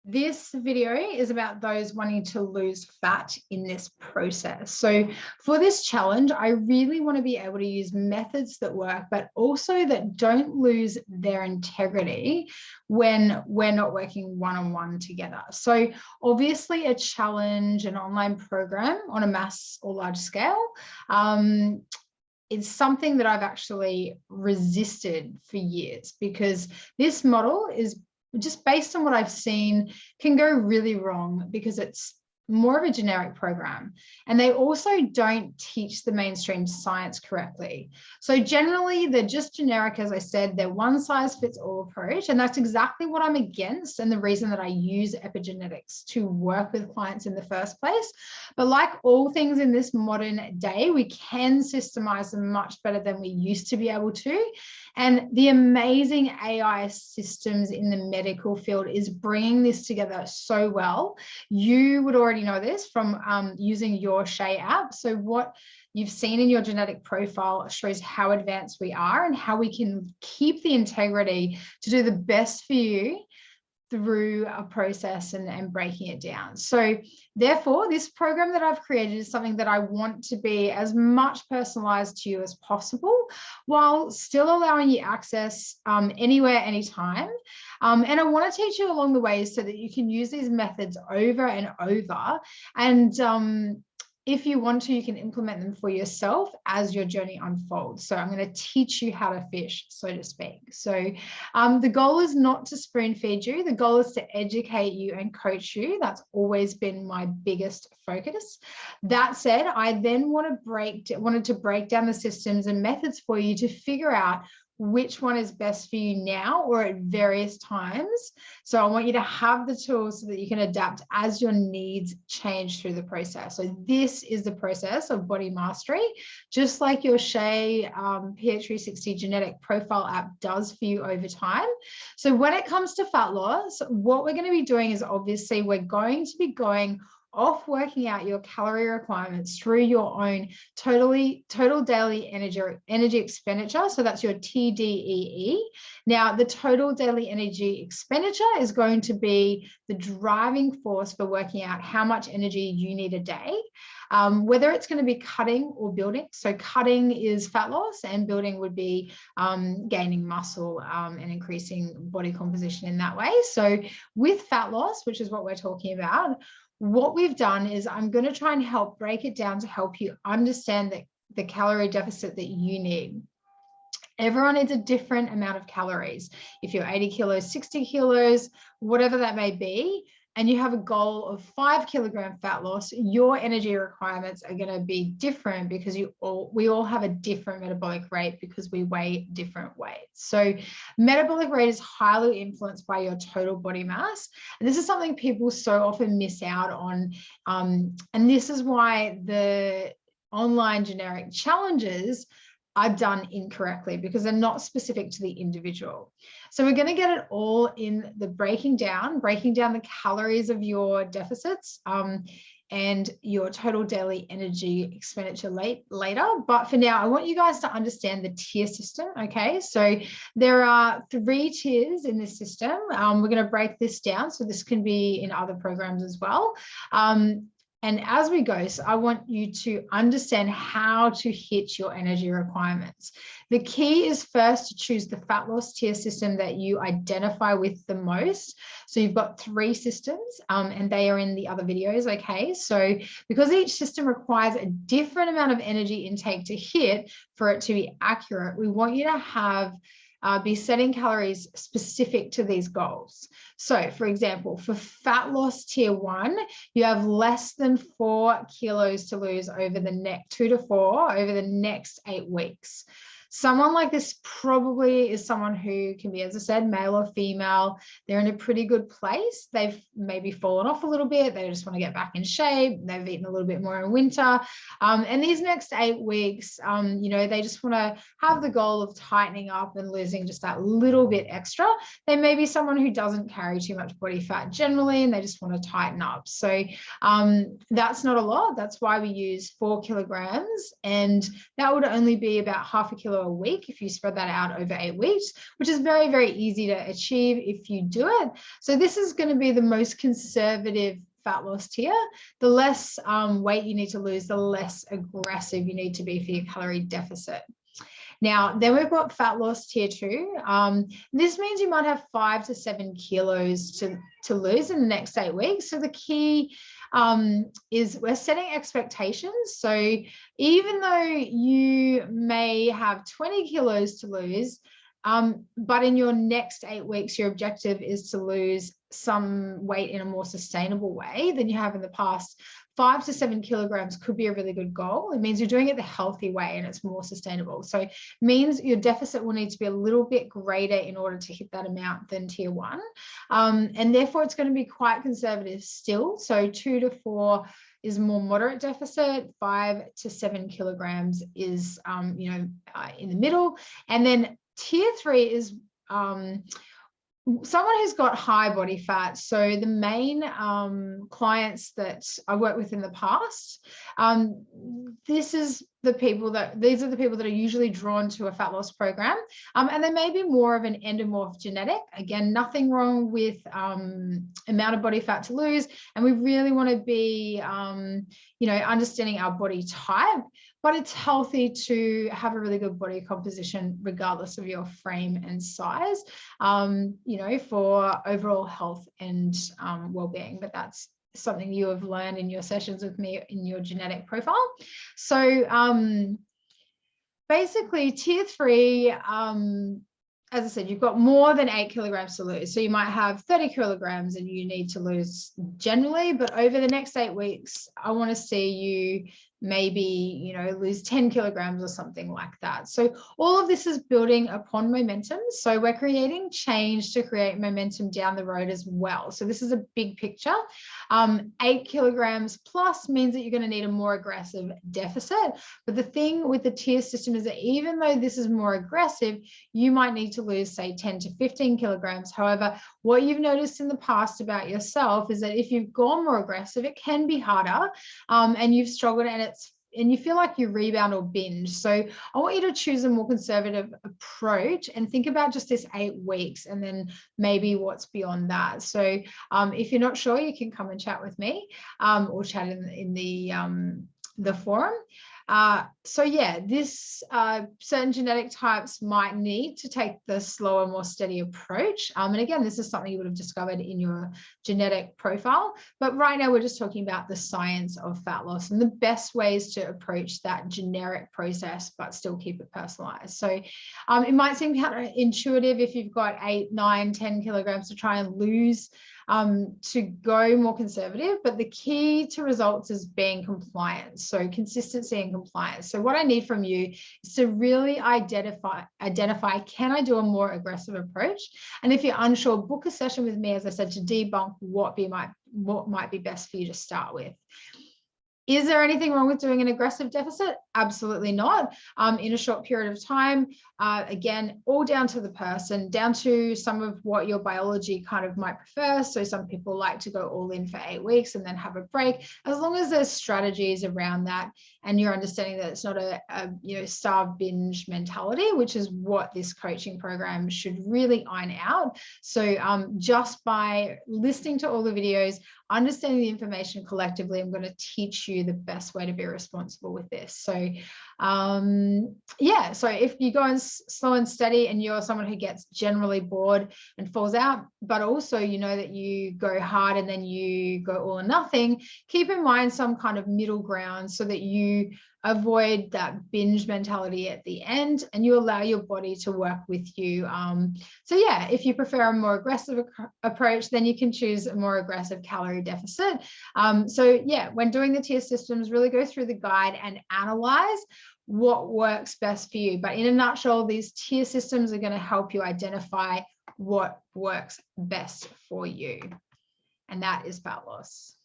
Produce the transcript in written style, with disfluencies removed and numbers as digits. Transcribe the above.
This video is about those wanting to lose fat in this process. So for this challenge, I really want to be able to use methods that work, but also that don't lose their integrity when we're not working one-on-one together. So obviously a challenge, an online program on a mass or large scale, it's something that I've actually resisted for years because this model is just based on what I've seen can go really wrong because it's more of a generic program. And they also don't teach the mainstream science correctly. So generally they're just generic, as I said, they're one size fits all approach. And that's exactly what I'm against. And the reason that I use epigenetics to work with clients in the first place. But like all things in this modern day, we can systemize them much better than we used to be able to. And the amazing AI systems in the medical field is bringing this together so well. You would already know this from using your Shay app. So what you've seen in your genetic profile shows how advanced we are and how we can keep the integrity to do the best for you through a process and breaking it down. So therefore, this program that I've created is something that I want to be as much personalized to you as possible, while still allowing you access anywhere, anytime. And I want to teach you along the way so that you can use these methods over and over. And if you want to, you can implement them for yourself as your journey unfolds. So I'm going to teach you how to fish, so to speak. So the goal is not to spoon feed you. The goal is to educate you and coach you. That's always been my biggest focus. That said, I then wanted to break down the systems and methods for you to figure out which one is best for you now or at various times. So I want you to have the tools so that you can adapt as your needs change through the process. So this is the process of body mastery, just like your Shay PH360 genetic profile app does for you over time. So when it comes to fat loss, what we're going to be doing is obviously we're going to be going off working out your calorie requirements through your own total daily energy expenditure. So that's your TDEE. Now, the total daily energy expenditure is going to be the driving force for working out how much energy you need a day, whether it's going to be cutting or building. So cutting is fat loss and building would be gaining muscle and increasing body composition in that way. So with fat loss, which is what we're talking about, what we've done is I'm going to try and help break it down to help you understand the calorie deficit that you need. Everyone needs a different amount of calories. If you're 80 kilos, 60 kilos, whatever that may be, and you have a goal of 5 kilogram fat loss, your energy requirements are going to be different because we all have a different metabolic rate because we weigh different weights. So metabolic rate is highly influenced by your total body mass. And this is something people so often miss out on. And this is why the online generic challenges are done incorrectly because they're not specific to the individual. So we're going to get it all in the breaking down the calories of your deficits and your total daily energy expenditure later. But for now, I want you guys to understand the tier system, okay? So there are 3 tiers in this system. We're going to break this down. So this can be in other programs as well. And as we go, so I want you to understand how to hit your energy requirements. The key is first to choose the fat loss tier system that you identify with the most. So you've got 3 systems and they are in the other videos, okay? So because each system requires a different amount of energy intake to hit for it to be accurate, we want you to have be setting calories specific to these goals. So for example, for fat loss tier 1, you have less than 4 kilos to lose over the next 2 to 4 over the next 8 weeks. Someone like this probably is someone who can be, as I said, male or female. They're in a pretty good place. They've maybe fallen off a little bit. They just want to get back in shape. They've eaten a little bit more in winter. And these next 8 weeks, they just want to have the goal of tightening up and losing just that little bit extra. They may be someone who doesn't carry too much body fat generally, and they just want to tighten up. So that's not a lot. That's why we use 4 kilograms. And that would only be about half a kilo kilo a week if you spread that out over 8 weeks, which is very, very easy to achieve if you do it. So this is going to be the most conservative fat loss tier. The less weight you need to lose, the less aggressive you need to be for your calorie deficit. Now, then we've got fat loss tier 2. This means you might have 5 to 7 kilos to lose in the next 8 weeks. So the key is we're setting expectations. So even though you may have 20 kilos to lose, but in your next 8 weeks, your objective is to lose some weight in a more sustainable way than you have in the past. 5 to 7 kilograms could be a really good goal. It means you're doing it the healthy way and it's more sustainable. So it means your deficit will need to be a little bit greater in order to hit that amount than tier 1. And therefore it's going to be quite conservative still. So 2 to 4 is more moderate deficit. 5 to 7 kilograms is, in the middle. And then tier 3 is someone who's got high body fat. So the main clients that I worked with in the past, these are the people that are usually drawn to a fat loss program, and they may be more of an endomorph genetic. Again, nothing wrong with amount of body fat to lose, and we really want to be understanding our body type, but it's healthy to have a really good body composition regardless of your frame and size, for overall health and well-being. But that's something you have learned in your sessions with me in your genetic profile. So basically tier 3, as I said, you've got more than 8 kilograms to lose. So you might have 30 kilograms and you need to lose generally, but over the next 8 weeks, I want to see you maybe, lose 10 kilograms or something like that. So all of this is building upon momentum. So we're creating change to create momentum down the road as well. So this is a big picture. 8 kilograms plus means that you're going to need a more aggressive deficit. But the thing with the tier system is that even though this is more aggressive, you might need to lose, say, 10 to 15 kilograms. However, what you've noticed in the past about yourself is that if you've gone more aggressive, it can be harder, and you've struggled and you feel like you rebound or binge. So I want you to choose a more conservative approach and think about just this 8 weeks and then maybe what's beyond that. So if you're not sure, you can come and chat with me or chat in the forum. So yeah, this certain genetic types might need to take the slower, more steady approach. And again, this is something you would have discovered in your genetic profile. But right now we're just talking about the science of fat loss and the best ways to approach that generic process, but still keep it personalized. So it might seem counterintuitive if you've got 8, 9, 10 kilograms to try and lose, to go more conservative, but the key to results is being compliant. So consistency and compliance. So what I need from you is to really identify, can I do a more aggressive approach? And if you're unsure, book a session with me, as I said, to debunk what might be best for you to start with. Is there anything wrong with doing an aggressive deficit? Absolutely not. In a short period of time, again, all down to the person, down to some of what your biology kind of might prefer. So some people like to go all in for 8 weeks and then have a break. As long as there's strategies around that and you're understanding that it's not a starve binge mentality, which is what this coaching program should really iron out. So just by listening to all the videos, understanding the information collectively, I'm going to teach you the best way to be responsible with this. So so if you go in slow and steady and you're someone who gets generally bored and falls out, but also you know that you go hard and then you go all or nothing, keep in mind some kind of middle ground so that you avoid that binge mentality at the end and you allow your body to work with you. So yeah, if you prefer a more aggressive approach, then you can choose a more aggressive calorie deficit. So yeah, when doing the tier systems, really go through the guide and analyze what works best for you. But in a nutshell, these tier systems are going to help you identify what works best for you. And that is fat loss.